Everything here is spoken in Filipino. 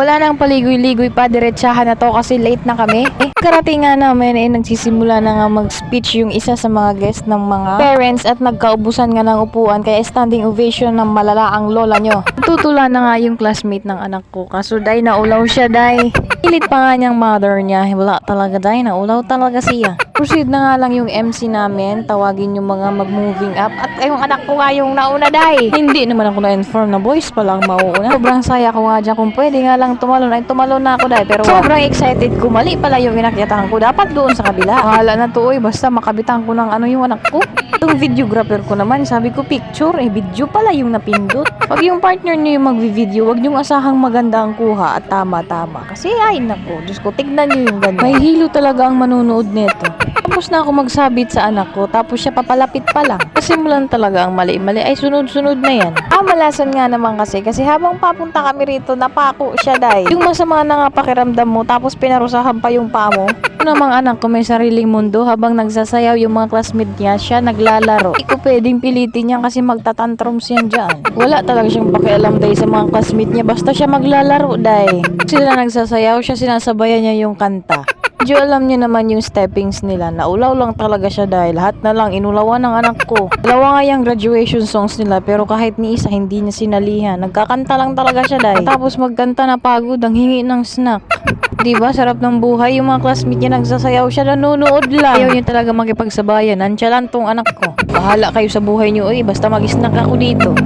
wala nang paligoy-ligoy pa, diretsahan na to kasi late na kami. Karating nga namin nagsisimula na nga mag-speech yung isa sa mga guest ng mga parents at nagkaubusan nga ng upuan kaya standing ovation ng malala ang lola nyo. Tutula na nga yung classmate ng anak ko kaso day naulaw siya day. Pilit pa nga niyang mother niya, wala talaga day, naulaw talaga siya. Proceed na nga lang yung MC namin, tawagin yung mga mag-moving up at yung anak ko nga yung nauna day. Hindi naman ako na-inform na boys pa lang mauuna. Sobrang saya ko nga dyan kung pwede nga lang tumalon. Ay tumalon na ako day pero sobrang excited ko. Mali pala yung inakyatahan ko. Dapat doon sa kabila. Bahala na to basta makabitan ko ng ano yung anak ko. Yung videographer ko naman, sabi ko picture, video pala yung napindot. Pag yung partner niyo yung mag-video, wag niyong asahang maganda ang kuha at tama-tama. Kasi ay nako, Diyos ko, tignan niyo yung ganda. May hilo talaga ang manunood nito. Tapos na ako magsabit sa anak ko, tapos siya papalapit pa lang. Kasimulan talaga ang mali-mali, ay sunod-sunod na yan. Malasan nga naman kasi habang papunta kami rito, napako siya day. Yung masama na nga pakiramdam mo, tapos pinarusahan pa yung paa mo. Namang anak ko may sariling mundo habang nagsasayaw yung mga classmate niya, siya naglalaro. Hindi ko pwedeng pilitin niya kasi magtatantrums yan dyan. Wala talaga siyang pakialam day sa mga classmate niya, basta siya maglalaro day. Sila nagsasayaw, siya sinasabayan niya yung kanta. Medyo alam niya naman yung steppings nila. Naulaw lang talaga siya dahil lahat na lang inulawan ng anak ko. Dalawa nga yung graduation songs nila pero kahit ni isa hindi niya sinalihan. Nagkakanta lang talaga siya dahil. Tapos magkanta na pagod ang hingi ng snack. Diba? Sarap ng buhay. Yung mga classmate niya nagsasayaw siya, nanonood lang. Ayaw niya talaga makipagsabayan. Nantyalan tong anak ko. Bahala kayo sa buhay niyo basta mag-snack ako dito.